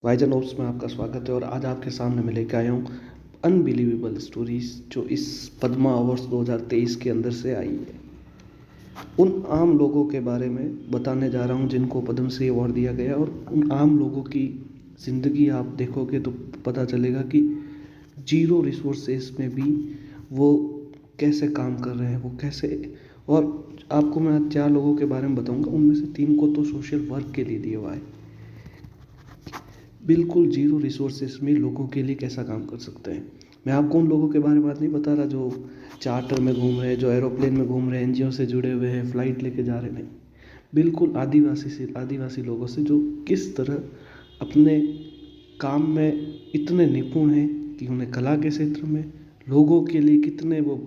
वाइजन oops में आपका स्वागत है और आज आपके सामने मैं लेकर आया हूँ अनबिलीवेबल स्टोरीज जो इस पद्मा अवार्ड्स 2023 के अंदर से आई है। उन आम लोगों के बारे में बताने जा रहा हूँ जिनको पद्मश्री अवार्ड दिया गया और उन आम लोगों की ज़िंदगी आप देखोगे तो पता चलेगा कि जीरो रिसोर्सेस में भी वो कैसे काम कर रहे हैं, वो कैसे। और आपको मैं आज 4 लोगों के बारे में बताऊँगा, उनमें से 3 को तो सोशल वर्क के लिए दिया हुआ है। बिल्कुल जीरो रिसोर्सेस में लोगों के लिए कैसा काम कर सकते हैं। मैं आपको उन लोगों के बारे में बात नहीं बता रहा जो चार्टर में घूम रहे हैं, जो एरोप्लेन में घूम रहे हैं, एनजीओ से जुड़े हुए हैं, फ्लाइट लेके जा रहे हैं। नहीं, बिल्कुल आदिवासी लोगों से जो किस तरह अपने काम में इतने निपुण हैं कि उन्हें कला के क्षेत्र में लोगों के लिए कितने वो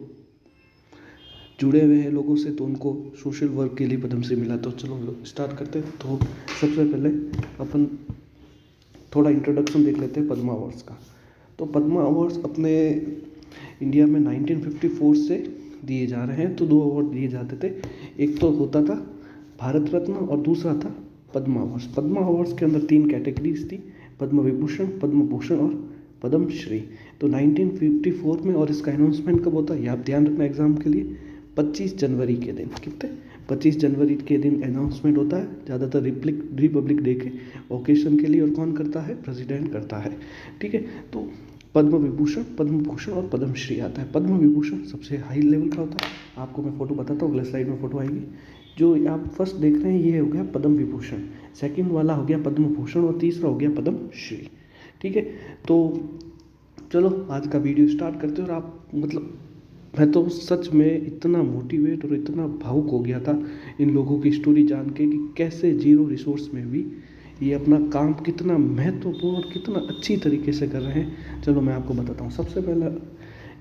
जुड़े हुए हैं लोगों से, तो उनको सोशल वर्क के लिए पद्मश्री मिला। तो चलो स्टार्ट करते हैं। तो सबसे पहले अपन थोड़ा इंट्रोडक्शन देख लेते हैं पद्मा अवार्ड्स का। तो पद्मा अवार्ड्स अपने इंडिया में 1954 से दिए जा रहे हैं। तो 2 अवार्ड दिए जाते थे, एक तो होता था भारत रत्न और दूसरा था पद्मा अवार्ड्स। पद्मा अवार्ड्स के अंदर 3 कैटेगरीज थी, पद्म विभूषण, पद्म भूषण और पद्मश्री। तो 1954 में, और इसका अनाउंसमेंट कब होता है ये आप ध्यान रखना एग्जाम के लिए, 25 जनवरी के दिन। कितने 25 जनवरी के दिन अनाउंसमेंट होता है, ज़्यादातर रिपब्लिक डे के ओकेशन के लिए। और कौन करता है? प्रेसिडेंट करता है। ठीक है, तो पद्म विभूषण, पद्म भूषण और पद्मश्री आता है। पद्म विभूषण सबसे हाई लेवल का होता है। आपको मैं फोटो बताता हूँ, अगले स्लाइड में फोटो आएगी। जो आप फर्स्ट देख रहे हैं ये हो गया पद्म विभूषण, सेकंड वाला हो गया पद्म भूषण और तीसरा हो गया पद्मश्री। ठीक है, तो चलो आज का वीडियो स्टार्ट करते हैं। और आप मैं तो सच में इतना मोटिवेट और इतना भावुक हो गया था इन लोगों की स्टोरी जान के कि कैसे जीरो रिसोर्स में भी ये अपना काम कितना महत्वपूर्ण और कितना अच्छी तरीके से कर रहे हैं। चलो मैं आपको बताता हूँ। सबसे पहला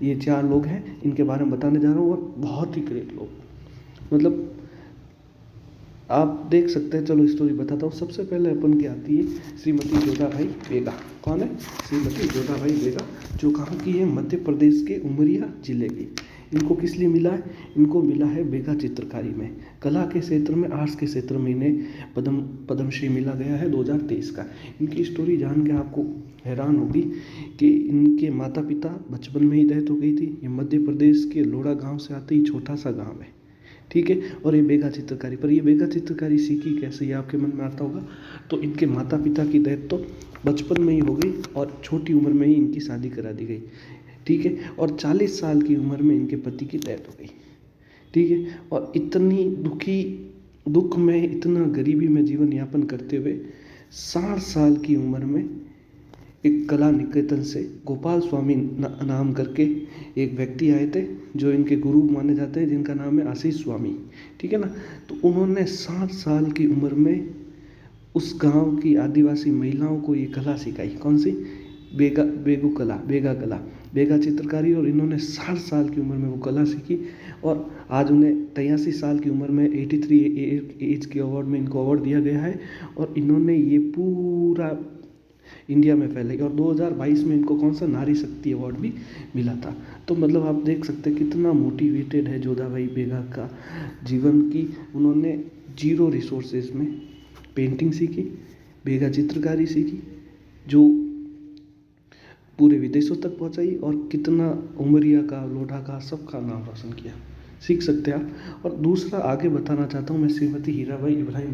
ये 4 लोग हैं, इनके बारे में बताने जा रहा हूँ, और बहुत ही ग्रेट लोग, आप देख सकते हैं। चलो स्टोरी बताता हूँ। सबसे पहले अपन की आती है श्रीमती जोधाबाई बेगा। कौन है? श्रीमती जोधाबाई बेगा, जो कहाँ की है? मध्य प्रदेश के उमरिया जिले की। इनको किस लिए मिला है? इनको मिला है बेगा चित्रकारी में, कला के क्षेत्र में, आर्ट्स के क्षेत्र में इन्हें पद्मश्री मिला गया है 2023 का। इनकी स्टोरी जान के आपको हैरान होगी कि इनके माता पिता बचपन में ही डेथ हो गई थी। ये मध्य प्रदेश के लोड़ा गाँव से आते ही छोटा सा गाँव है। ठीक है, और ये बेगा चित्रकारी, पर ये बेगा चित्रकारी सीखी कैसे, ये आपके मन में आता होगा। तो इनके माता पिता की डेथ तो बचपन में ही हो गई और छोटी उम्र में ही इनकी शादी करा दी गई। ठीक है, और 40 साल की उम्र में इनके पति की डेथ हो गई। ठीक है, और इतनी दुख में, इतना गरीबी में जीवन यापन करते हुए 60 साल की उम्र में एक कला निकेतन से गोपाल स्वामी नाम करके एक व्यक्ति आए थे, जो इनके गुरु माने जाते हैं, जिनका नाम है आशीष स्वामी। ठीक है ना, तो उन्होंने 60 साल की उम्र में उस गांव की आदिवासी महिलाओं को ये कला सिखाई। कौन सी? बेगा चित्रकारी। और इन्होंने 60 साल की उम्र में वो कला सीखी और आज उन्हें 83 साल की उम्र में 83 एज के अवार्ड में इनको अवार्ड दिया गया है। और इन्होंने ये पूरा इंडिया में फैले। और 2022 में इनको कौन सा नारी शक्ति अवार्ड भी मिला था। तो आप देख सकते हैं कितना मोटिवेटेड है जोधाबाई बेगा का जीवन की। उन्होंने जीरो रिसोर्सेज में पेंटिंग सीखी, बेगा चित्रकारी सीखी, जो पूरे विदेशों तक पहुंचाई, और कितना उमरिया का, लोढ़ा का, सबका नाम रोशन किया। सीख सकते हैं आप। और दूसरा आगे बताना चाहता हूँ मैं, श्रीमती हीराबाई इब्राहिम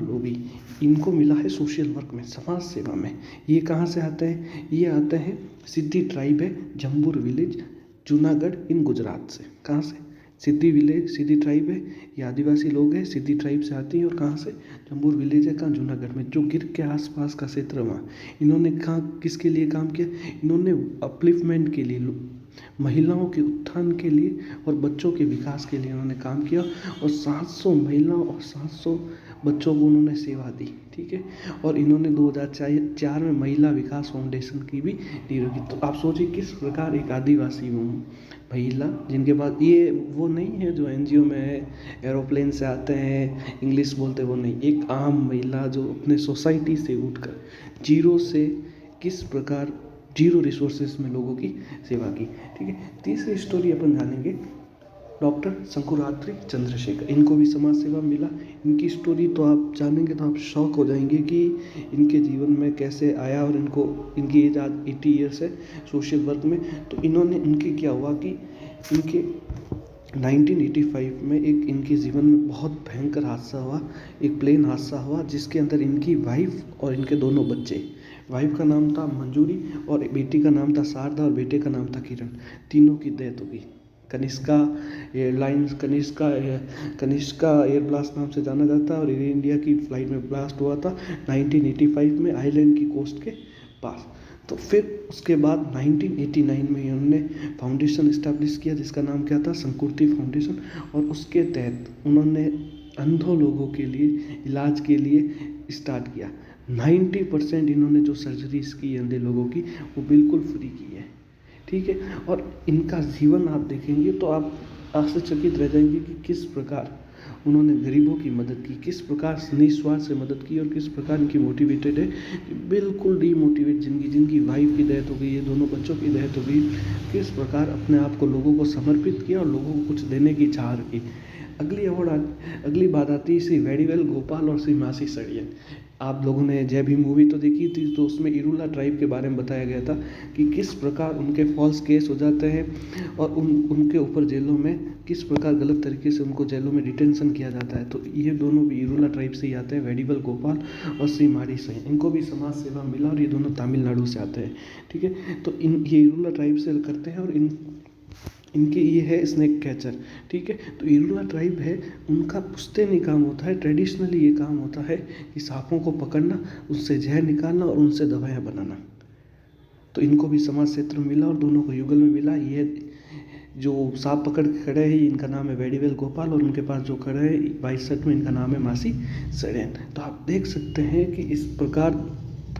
लोबी। इनको मिला है सोशल वर्क में, समाज सेवा में। ये कहाँ से आते हैं? ये आते हैं सिद्धि ट्राइब है, जम्बूर विलेज, जूनागढ़ इन गुजरात से। कहाँ से? सिद्धि ट्राइब है, ये आदिवासी लोग हैं, सिद्धि ट्राइब से आती है। और कहाँ से? जम्बूर विलेज है, कहाँ? जूनागढ़ में, जो गिर के आसपास का क्षेत्र वहाँ। इन्होंने कहाँ किसके लिए काम किया? इन्होंने अपलिफ्टमेंट के लिए, महिलाओं के उत्थान के लिए और बच्चों के विकास के लिए उन्होंने काम किया। और 700 महिलाओं और 700 बच्चों को उन्होंने सेवा दी। ठीक है, और इन्होंने 2004 में महिला विकास फाउंडेशन की भी नींव रखी। तो आप सोचिए किस प्रकार एक आदिवासी महिला, जिनके पास ये वो नहीं है जो एनजीओ में है, एरोप्लेन से आते हैं, इंग्लिश बोलते, वो नहीं, एक आम महिला जो अपने सोसाइटी से उठकर जीरो से किस प्रकार जीरो रिसोर्सेज में लोगों की सेवा की। ठीक है, तीसरी स्टोरी अपन जानेंगे डॉक्टर शंकुरात्री चंद्रशेखर, इनको भी समाज सेवा मिला। इनकी स्टोरी तो आप जानेंगे तो आप शॉक हो जाएंगे कि इनके जीवन में कैसे आया। और इनकी एज आज 80 ईयर्स है सोशल वर्क में। तो इनके क्या हुआ कि इनके 1985 में एक इनके जीवन में बहुत भयंकर हादसा हुआ, एक प्लेन हादसा हुआ जिसके अंदर इनकी वाइफ और इनके दोनों बच्चे, वाइफ का नाम था मंजूरी और बेटी का नाम था शारदा और बेटे का नाम था किरण, तीनों की डेथ हो गई। Kanishka airlines Kanishka air blast नाम से जाना जाता है और एयर इंडिया की फ्लाइट में ब्लास्ट हुआ था 1985 में आइलैंड की कोस्ट के पास। तो फिर उसके बाद 1989 में इन्होंने फाउंडेशन इस्टेब्लिश किया जिसका नाम क्या था, संकुर्ती फाउंडेशन। और उसके तहत उन्होंने अंधों लोगों के लिए इलाज के लिए स्टार्ट किया। 90% इन्होंने जो सर्जरीज की अंधे लोगों की वो बिल्कुल फ्री की है, ठीक है। और इनका जीवन आप देखेंगे तो आप आश्चर्यचकित रह जाएंगे कि किस प्रकार उन्होंने गरीबों की मदद की, किस प्रकार निस्वार्थ से मदद की और किस प्रकार इनकी मोटिवेटेड है कि बिल्कुल डीमोटिवेट जिनकी वाइफ की डेथ हो गई है, दोनों बच्चों की डेथ हो गई, किस प्रकार अपने आप को लोगों को समर्पित किया और लोगों को कुछ देने की चाह रखी। अगली बात आती है श्री वेडीवेल गोपाल और श्री मासी सड़ियन। आप लोगों ने जय भीम मूवी तो देखी थी, तो उसमें इरूला ट्राइब के बारे में बताया गया था कि किस प्रकार उनके फॉल्स केस हो जाते हैं और उनके ऊपर जेलों में किस प्रकार गलत तरीके से उनको जेलों में डिटेंशन किया जाता है। तो ये दोनों भी इरूला ट्राइब से ही आते हैं, वेडीवेल गोपाल और श्री मारी सही। इनको भी समाज सेवा मिला और ये दोनों तमिलनाडु से आते हैं, ठीक है। तो ये इरूला ट्राइब से करते हैं और इनके ये है स्नेक कैचर, ठीक है। तो इरूला ट्राइब है, उनका पुश्तैनी काम होता है, ट्रेडिशनली ये काम होता है कि सांपों को पकड़ना, उससे जहर निकालना और उनसे दवाइयाँ बनाना। तो इनको भी समाज क्षेत्र में मिला और दोनों को युगल में मिला। ये जो सांप पकड़ के खड़े हैं इनका नाम है वेडीवेल गोपाल और उनके पास जो खड़े हैं 22 शर्ट में इनका नाम है मासी सड़ेन। तो आप देख सकते हैं कि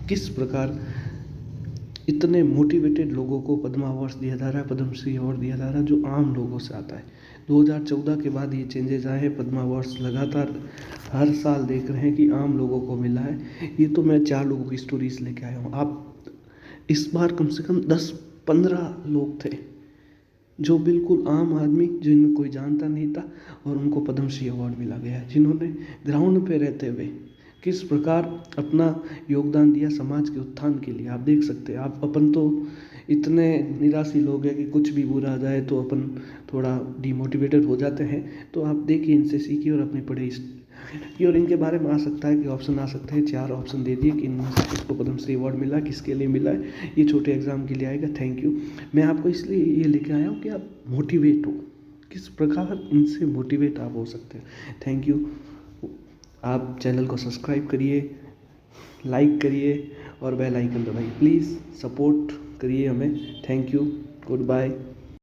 किस प्रकार इतने मोटिवेटेड लोगों को पद्मा अवार्ड दिया जा रहा है, पद्मश्री अवार्ड दिया जा रहा है, जो आम लोगों से आता है। 2014 के बाद ये चेंजेस आए हैं, पद्मा अवार्ड्स लगातार हर साल देख रहे हैं कि आम लोगों को मिला है। ये तो मैं 4 लोगों की स्टोरीज लेके आया हूँ। आप इस बार कम से कम 10-15 लोग थे जो बिल्कुल आम आदमी, जिनमें कोई जानता नहीं था और उनको पद्मश्री अवार्ड मिला गया, जिन्होंने ग्राउंड पे रहते हुए किस प्रकार अपना योगदान दिया समाज के उत्थान के लिए। आप देख सकते हैं, अपन तो इतने निराशी लोग हैं कि कुछ भी बुरा आ जाए तो अपन थोड़ा डिमोटिवेटेड हो जाते हैं। तो आप देखिए, इनसे सीखिए और अपनी पढ़ाई की। और इनके बारे में आ सकता है कि ऑप्शन आ सकते हैं, 4 ऑप्शन दे दिए कि इनमें से किसको पद्मश्री अवार्ड मिला, किसके लिए मिला है। ये छोटे एग्जाम के लिए आएगा। Thank you. मैं आपको इसलिए ये लेके आया हूँ कि आप मोटिवेट हो, किस प्रकार इनसे मोटिवेट आप हो सकते हैं। Thank you. आप चैनल को सब्सक्राइब करिए, लाइक करिए और बेल आइकन दबाइए। प्लीज़ सपोर्ट करिए हमें। Thank you. Good bye.